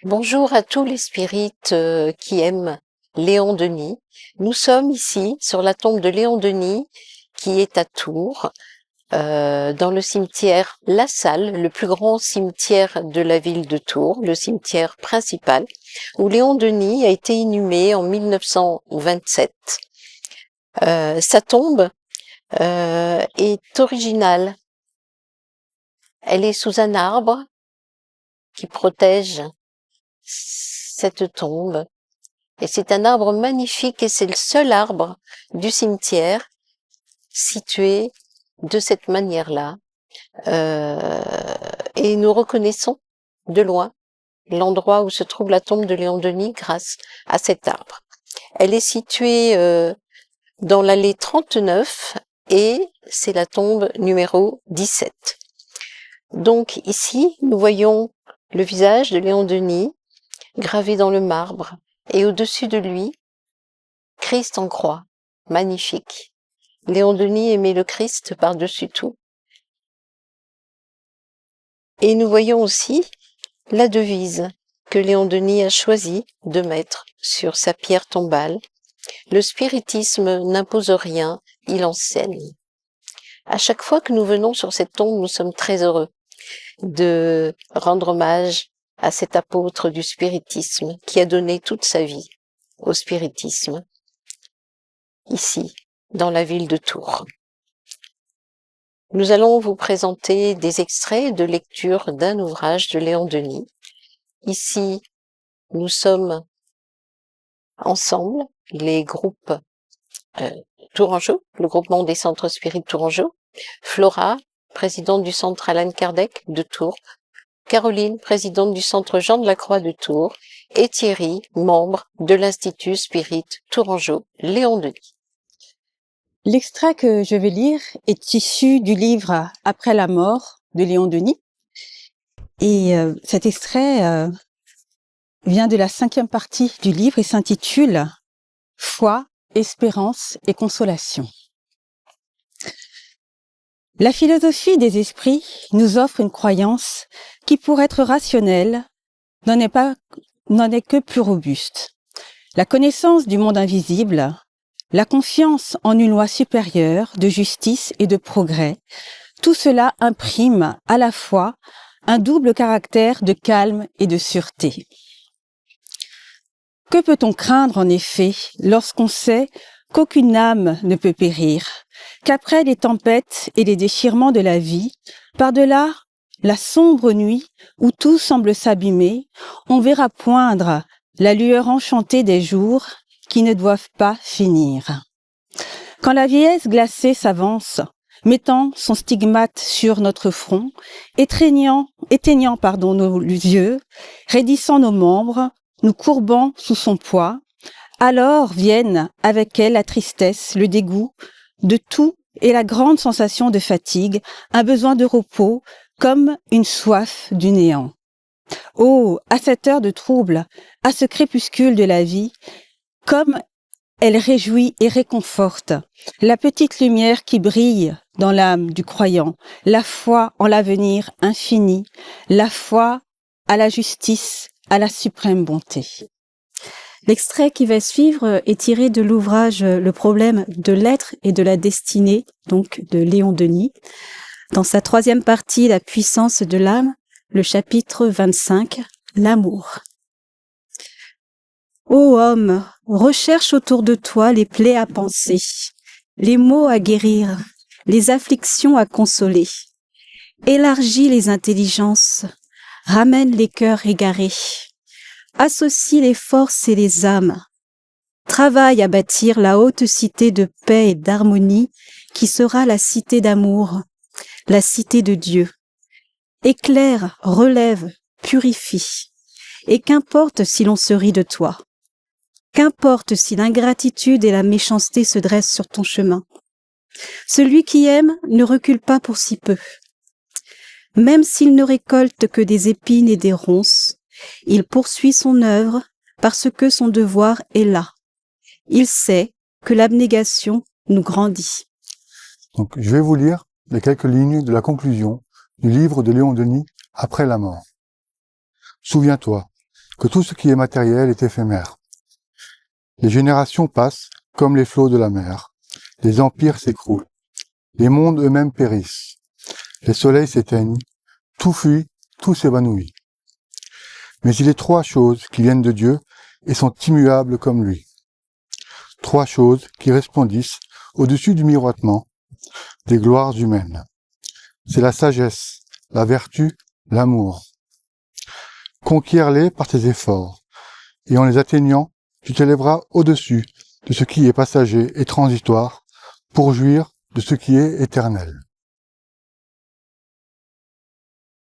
Bonjour à tous les spirites qui aiment Léon Denis. Nous sommes ici sur la tombe de Léon Denis qui est à Tours, dans le cimetière La Salle, le plus grand cimetière de la ville de Tours, le cimetière principal, où Léon Denis a été inhumé en 1927. Sa tombe est originale. Elle est sous un arbre qui protège cette tombe. Et c'est un arbre magnifique et c'est le seul arbre du cimetière situé de cette manière-là. Et nous reconnaissons de loin l'endroit où se trouve la tombe de Léon Denis grâce à cet arbre. Elle est située dans l'allée 39 et c'est la tombe numéro 17. Donc ici, nous voyons le visage de Léon Denis gravé dans le marbre et au-dessus de lui, Christ en croix, magnifique. Léon Denis aimait le Christ par-dessus tout. Et nous voyons aussi la devise que Léon Denis a choisi de mettre sur sa pierre tombale. Le spiritisme n'impose rien, il enseigne. À chaque fois que nous venons sur cette tombe, nous sommes très heureux de rendre hommage à cet apôtre du spiritisme qui a donné toute sa vie au spiritisme, ici, dans la ville de Tours. Nous allons vous présenter des extraits de lecture d'un ouvrage de Léon Denis. Ici, nous sommes ensemble, les groupes Tourangeau, le groupement des centres spirites Tourangeau, Flora, présidente du centre Allan Kardec de Tours, Caroline, présidente du centre Jean de la Croix de Tours, et Thierry, membre de l'Institut Spirit Tourangeau, Léon Denis. L'extrait que je vais lire est issu du livre Après la mort de Léon Denis. Et cet extrait vient de la 5e partie du livre et s'intitule Foi, espérance et consolation. La philosophie des esprits nous offre une croyance qui, pour être rationnelle, n'en est que plus robuste. La connaissance du monde invisible, la confiance en une loi supérieure de justice et de progrès, tout cela imprime à la fois un double caractère de calme et de sûreté. Que peut-on craindre en effet lorsqu'on sait qu'aucune âme ne peut périr, qu'après les tempêtes et les déchirements de la vie, par-delà la sombre nuit où tout semble s'abîmer, on verra poindre la lueur enchantée des jours qui ne doivent pas finir. Quand la vieillesse glacée s'avance, mettant son stigmate sur notre front, éteignant nos yeux, raidissant nos membres, nous courbant sous son poids, alors viennent avec elle la tristesse, le dégoût de tout et la grande sensation de fatigue, un besoin de repos, comme une soif du néant. Oh, à cette heure de trouble, à ce crépuscule de la vie, comme elle réjouit et réconforte la petite lumière qui brille dans l'âme du croyant, la foi en l'avenir infini, la foi à la justice, à la suprême bonté. L'extrait qui va suivre est tiré de l'ouvrage Le problème de l'être et de la destinée, donc de Léon Denis. Dans sa 3e partie, La puissance de l'âme, le chapitre 25, L'amour. Ô homme, recherche autour de toi les plaies à panser, les maux à guérir, les afflictions à consoler. Élargis les intelligences, ramène les cœurs égarés. Associe les forces et les âmes. Travaille à bâtir la haute cité de paix et d'harmonie qui sera la cité d'amour, la cité de Dieu. Éclaire, relève, purifie. Et qu'importe si l'on se rit de toi. Qu'importe si l'ingratitude et la méchanceté se dressent sur ton chemin. Celui qui aime ne recule pas pour si peu. Même s'il ne récolte que des épines et des ronces, il poursuit son œuvre parce que son devoir est là. Il sait que l'abnégation nous grandit. Donc, je vais vous lire les quelques lignes de la conclusion du livre de Léon Denis, Après la mort. Souviens-toi, que tout ce qui est matériel est éphémère. Les générations passent comme les flots de la mer. Les empires s'écroulent. Les mondes eux-mêmes périssent. Les soleils s'éteignent. Tout fuit, tout s'évanouit. Mais il est 3 choses qui viennent de Dieu et sont immuables comme lui. 3 choses qui resplendissent au-dessus du miroitement des gloires humaines. C'est la sagesse, la vertu, l'amour. Conquiers-les par tes efforts, et en les atteignant, tu t'élèveras au-dessus de ce qui est passager et transitoire pour jouir de ce qui est éternel.